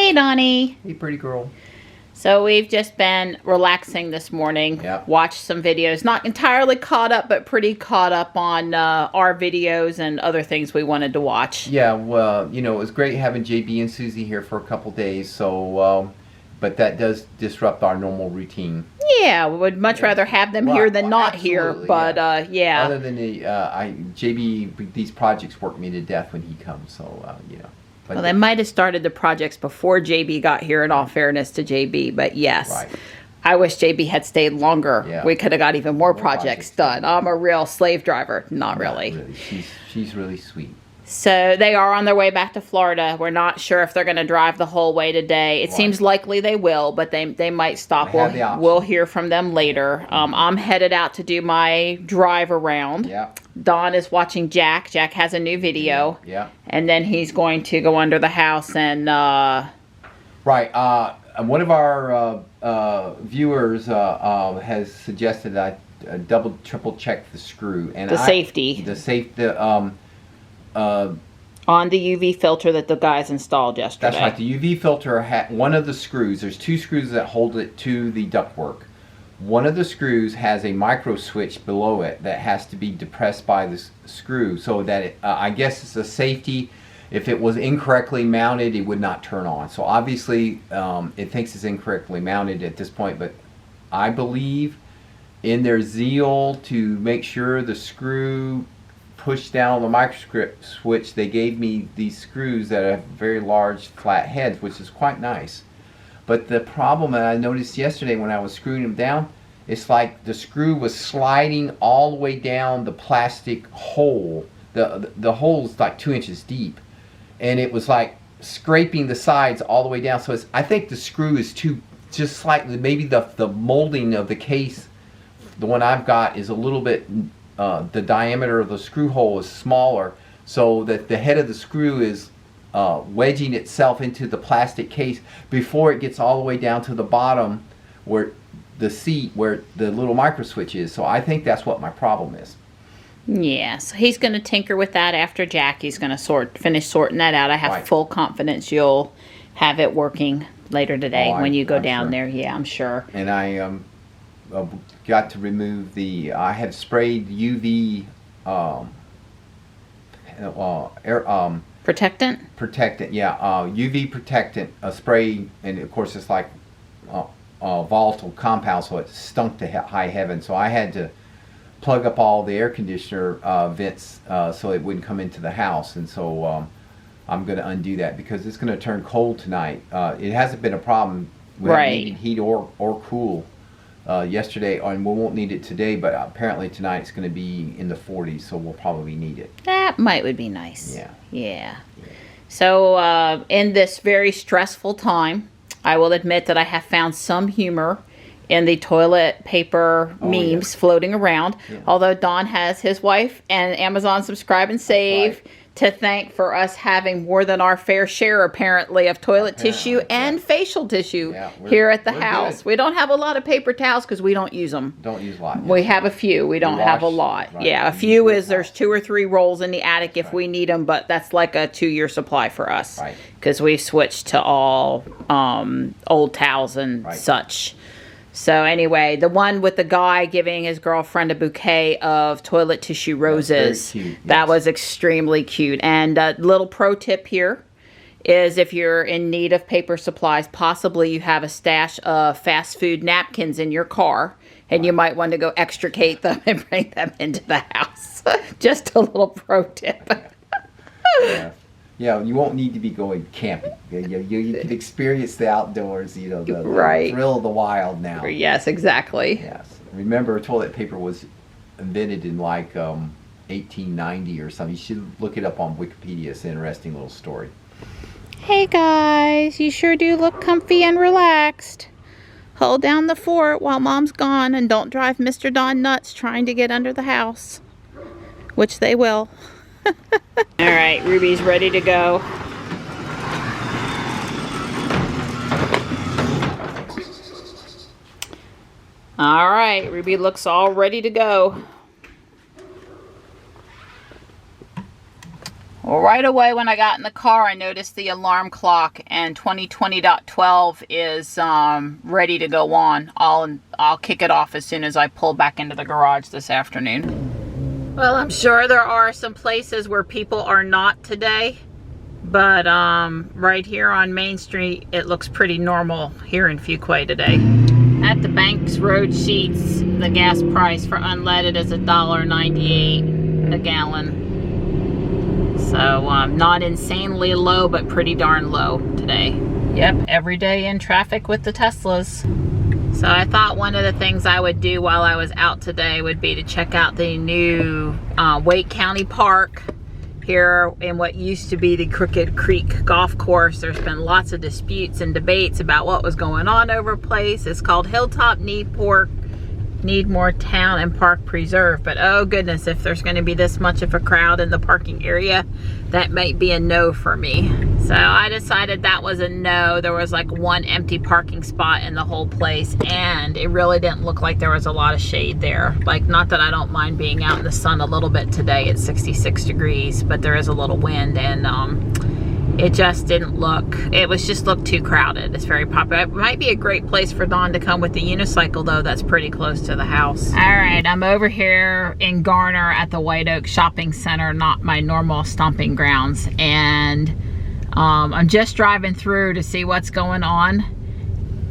Hey, Donnie. Hey, pretty girl. So we've just been relaxing this morning. Yep. Watched some videos. Not entirely caught up, but pretty caught up on our videos and other things we wanted to watch. Yeah, well, you know, it was great having JB and Susie here for a couple days, so, but that does disrupt our normal routine. Yeah, we would much rather have them here than not here, but yeah. Other than the, JB, these projects work me to death when he comes, so, you know. But Well, they might have started the projects before JB got here, in all fairness to JB, but yes. Right. I wish JB had stayed longer. Yeah. We could have got even more projects done. I'm a real slave driver. Not really. Not really. She's really sweet. So they are on their way back to Florida. We're not sure if they're going to drive the whole way today. It seems likely they will, but they might stop. We'll hear from them later. I'm headed out to do my drive around. Yeah. Don is watching Jack. Jack has a new video. Yeah. And then he's going to go under the house and... Right. One of our viewers has suggested that I double, triple check the screw and safety. On the UV filter that the guys installed yesterday. That's right. The UV filter one of the screws. There's two screws that hold it to the ductwork. One of the screws has a micro switch below it that has to be depressed by the screw, so that I guess it's a safety. If it was incorrectly mounted, it would not turn on. So obviously, it thinks it's incorrectly mounted at this point. But I believe, in their zeal to make sure the screw pushed down the micro switch, they gave me these screws that have very large flat heads, which is quite nice. But the problem that I noticed yesterday when I was screwing them down, it's like the screw was sliding all the way down the plastic hole. The hole's like 2 inches deep, and it was like scraping the sides all the way down. So I think the screw is just slightly, maybe the molding of the case, the one I've got, is a little bit, the diameter of the screw hole is smaller, so that the head of the screw is wedging itself into the plastic case before it gets all the way down to the bottom where the seat, where the little micro switch is. So I think that's what my problem is. Yeah, so he's going to tinker with that after Jack. He's going to finish sorting that out. I have full confidence you'll have it working later today when you go down there. Yeah, I'm sure. And I got to remove I had sprayed UV Protectant, yeah, UV protectant spray, and of course it's like volatile compound, so it stunk to high heaven. So I had to plug up all the air conditioner vents so it wouldn't come into the house, and so I'm going to undo that because it's going to turn cold tonight. It hasn't been a problem with needing heat or cool yesterday, and we won't need it today, but apparently tonight it's going to be in the 40s, so we'll probably need it. That would be nice. Yeah. So in this very stressful time, I will admit that I have found some humor in the toilet paper memes floating around. Yeah. Although Don has his wife and Amazon Subscribe and Save to thank for us having more than our fair share, apparently, of toilet tissue and facial tissue here at the house. Good. We don't have a lot of paper towels because we don't use them. Don't use a lot. We have a few. We don't have a lot. Right. Yeah, a few is there's 2 or 3 rolls in the attic if we need them, but that's like a 2-year supply for us because we switched to all old towels and such. So anyway, the one with the guy giving his girlfriend a bouquet of toilet tissue roses, that was extremely cute. And a little pro tip here is if you're in need of paper supplies, possibly you have a stash of fast food napkins in your car, and you might want to go extricate them and bring them into the house. Just a little pro tip. Yeah, you won't need to be going camping. You can experience the outdoors, the thrill of the wild now. Yes, exactly. Yes. Remember, toilet paper was invented in like 1890 or something. You should look it up on Wikipedia. It's an interesting little story. Hey guys, you sure do look comfy and relaxed. Hold down the fort while Mom's gone, and don't drive Mr. Don nuts trying to get under the house, which they will. All right, Ruby's ready to go. All right, Ruby looks all ready to go. Well, right away when I got in the car, I noticed the alarm clock, and 2020.12 is ready to go on. I'll kick it off as soon as I pull back into the garage this afternoon. Well, I'm sure there are some places where people are not today, but right here on Main Street, it looks pretty normal here in Fuquay today. At the bank's road sheets, the gas price for unleaded is $1.98 a gallon. So not insanely low, but pretty darn low today. Yep, every day in traffic with the Teslas. So I thought one of the things I would do while I was out today would be to check out the new Wake County Park here in what used to be the Crooked Creek Golf Course. There's been lots of disputes and debates about what was going on over place. It's called Hilltop Needmore Town and Park Preserve, but oh goodness, if there's going to be this much of a crowd in the parking area, that might be a no for me. So I decided that was a no. There was like one empty parking spot in the whole place, and it really didn't look like there was a lot of shade there. Like, not that I don't mind being out in the sun a little bit today. It's 66 degrees, but there is a little wind, and it just didn't look, it was just looked too crowded. It's very popular. It might be a great place for Dawn to come with the unicycle, though. That's pretty close to the house. All right, I'm over here in Garner at the White Oak Shopping Center, not my normal stomping grounds. And I'm just driving through to see what's going on.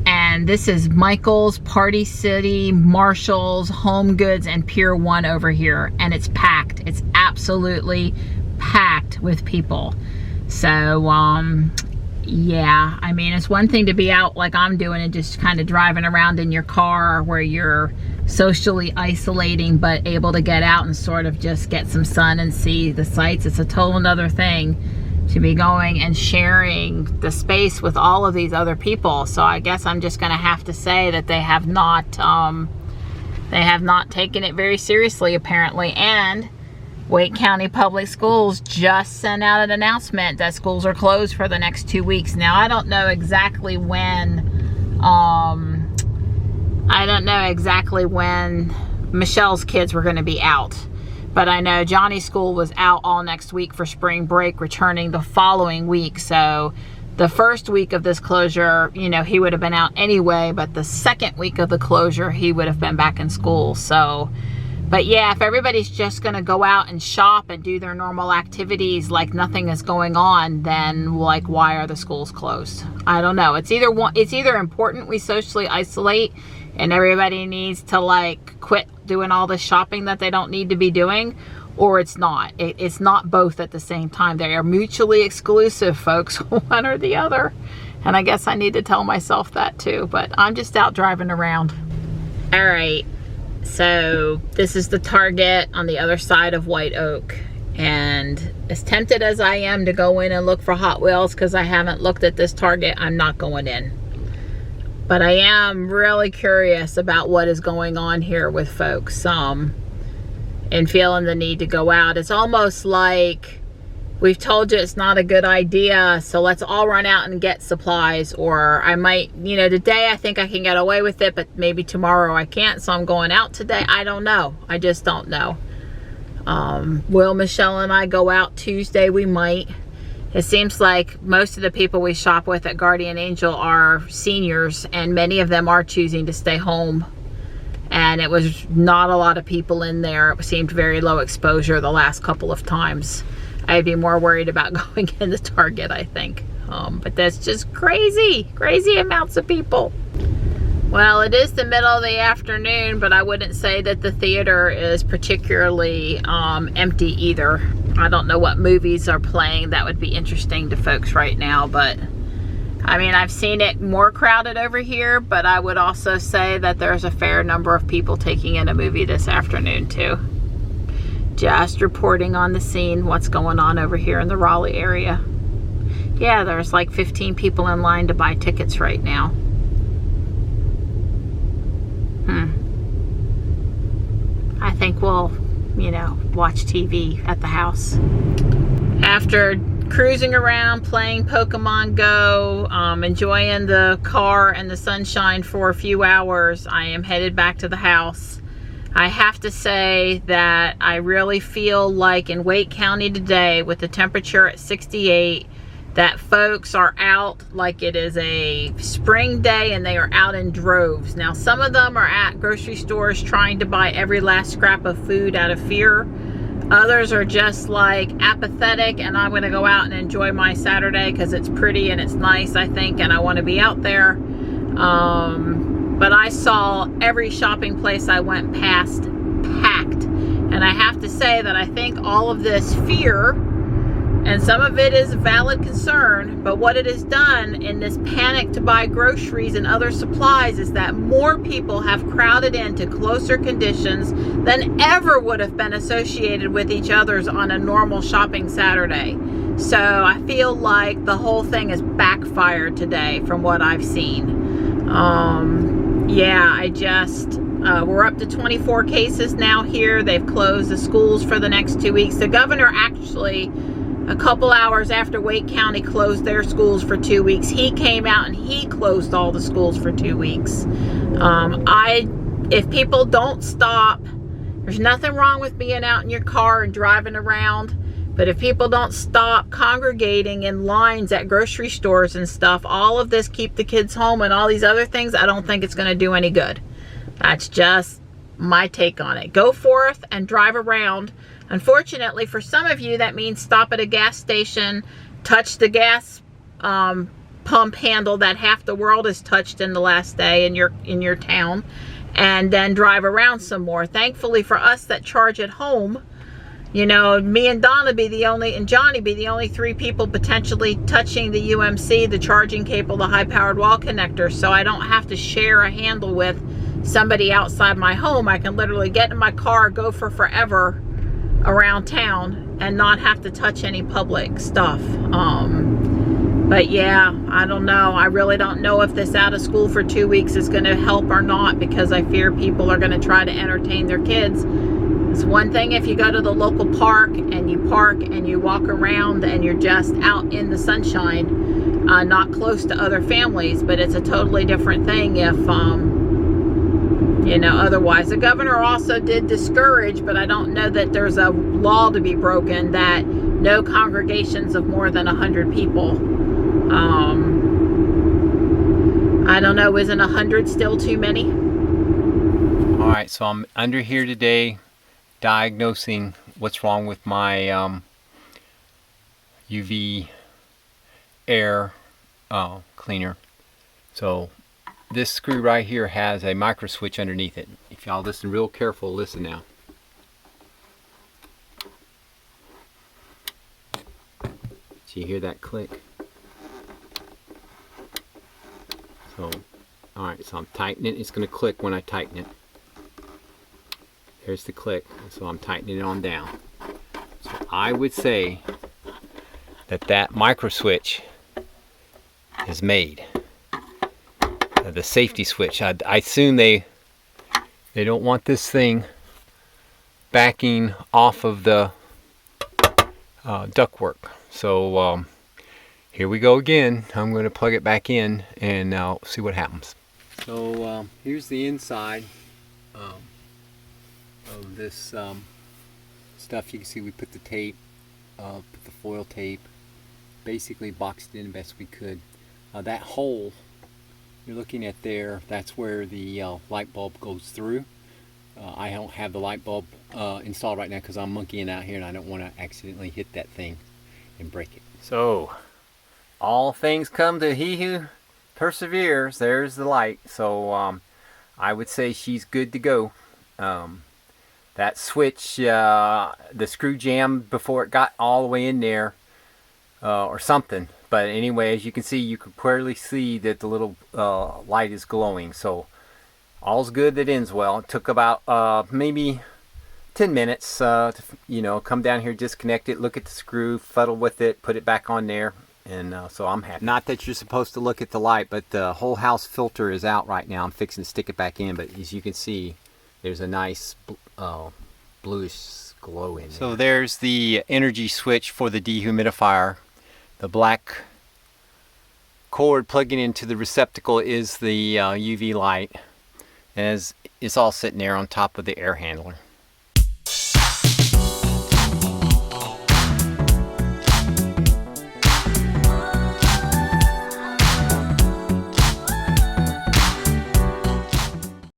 And this is Michael's, Party City, Marshall's, Home Goods, and Pier 1 over here. And it's packed. It's absolutely packed with people. So, yeah, I mean, it's one thing to be out like I'm doing and just kind of driving around in your car where you're socially isolating, but able to get out and sort of just get some sun and see the sights. It's a total another thing to be going and sharing the space with all of these other people. So I guess I'm just going to have to say that they have not taken it very seriously, apparently. And Wake County Public Schools just sent out an announcement that schools are closed for the next 2 weeks. Now, I don't know exactly when, Michelle's kids were going to be out. But I know Johnny's school was out all next week for spring break, returning the following week. So the first week of this closure, you know, he would have been out anyway. But the second week of the closure, he would have been back in school. So, but yeah, if everybody's just going to go out and shop and do their normal activities like nothing is going on, then like, why are the schools closed? I don't know. It's either important we socially isolate and everybody needs to like quit doing all the shopping that they don't need to be doing, or it's not. It's not both at the same time. They are mutually exclusive, folks, one or the other. And I guess I need to tell myself that too, but I'm just out driving around. All right. So this is the Target on the other side of White Oak, and as tempted as I am to go in and look for Hot Wheels because I haven't looked at this Target, I'm not going in. But I am really curious about what is going on here with folks and feeling the need to go out. It's almost like we've told you it's not a good idea, so let's all run out and get supplies. Or I might, you know, today I think I can get away with it, but maybe tomorrow I can't, so I'm going out today. I don't know. I just don't know. Will Michelle and I go out Tuesday? We might. It seems like most of the people we shop with at Guardian Angel are seniors, and many of them are choosing to stay home. And it was not a lot of people in there. It seemed very low exposure the last couple of times. I'd be more worried about going in the Target, I think. But that's just crazy amounts of people. Well, it is the middle of the afternoon, but I wouldn't say that the theater is particularly empty either. I don't know what movies are playing that would be interesting to folks right now, but I mean, I've seen it more crowded over here, but I would also say that there's a fair number of people taking in a movie this afternoon too. Just reporting on the scene, what's going on over here in the Raleigh area. Yeah, there's like 15 people in line to buy tickets right now. I think we'll, you know, watch TV at the house. After cruising around, playing Pokemon Go, enjoying the car and the sunshine for a few hours, I am headed back to the house. I have to say that I really feel like in Wake County today, with the temperature at 68, that folks are out like it is a spring day, and they are out in droves. Now, some of them are at grocery stores trying to buy every last scrap of food out of fear. Others are just like apathetic, and I'm going to go out and enjoy my Saturday because it's pretty and it's nice, I think, and I want to be out there. But I saw every shopping place I went past packed. And I have to say that I think all of this fear, and some of it is valid concern, but what it has done in this panic to buy groceries and other supplies is that more people have crowded into closer conditions than ever would have been associated with each other's on a normal shopping Saturday. So I feel like the whole thing has backfired today from what I've seen. Yeah, we're up to 24 cases now here. They've closed the schools for the next 2 weeks. The governor actually, a couple hours after Wake County closed their schools for 2 weeks, he came out and he closed all the schools for 2 weeks. If people don't stop, there's nothing wrong with being out in your car and driving around. But if people don't stop congregating in lines at grocery stores and stuff, all of this keep the kids home and all these other things, I don't think it's going to do any good. That's just my take on it. Go forth and drive around. Unfortunately, for some of you, that means stop at a gas station, touch the gas pump handle that half the world has touched in the last day in your town, and then drive around some more. Thankfully for us that charge at home, you know, me and Donna be the only, and Johnny be the only 3 people potentially touching the UMC, the charging cable, the high-powered wall connector, so I don't have to share a handle with somebody outside my home. I can literally get in my car, go for forever around town, and not have to touch any public stuff. But yeah, I don't know. I really don't know if this out of school for 2 weeks is going to help or not, because I fear people are going to try to entertain their kids. It's one thing if you go to the local park and you walk around and you're just out in the sunshine, not close to other families, but it's a totally different thing if, you know, otherwise. The governor also did discourage, but I don't know that there's a law to be broken, that no congregations of more than 100 people. I don't know, isn't 100 still too many? All right, so I'm under here today diagnosing what's wrong with my UV air cleaner. So this screw right here has a micro switch underneath it. If y'all listen real careful, listen now. So you hear that click? So, alright, so I'm tightening it. It's going to click when I tighten it. There's the click, so I'm tightening it on down. So I would say that micro switch is made. The safety switch. I assume they don't want this thing backing off of the ductwork. So here we go again. I'm going to plug it back in and see what happens. So here's the inside of this stuff. You can see we put the tape, put the foil tape, basically boxed it in the best we could. That hole you're looking at there, that's where the light bulb goes through. I don't have the light bulb installed right now because I'm monkeying out here and I don't want to accidentally hit that thing and break it. So, all things come to he who perseveres. There's the light. So, I would say she's good to go. That switch, the screw jammed before it got all the way in there, or something. But anyway, as you can see, you can clearly see that the little light is glowing. So all's good that ends well. It took about maybe 10 minutes to, you know, come down here, disconnect it, look at the screw, fuddle with it, put it back on there. And so I'm happy. Not that you're supposed to look at the light, but the whole house filter is out right now. I'm fixing to stick it back in. But as you can see, there's a nice bluish glow in there. So there's the energy switch for the dehumidifier. The black cord plugging into the receptacle is the UV light. As is all sitting there on top of the air handler.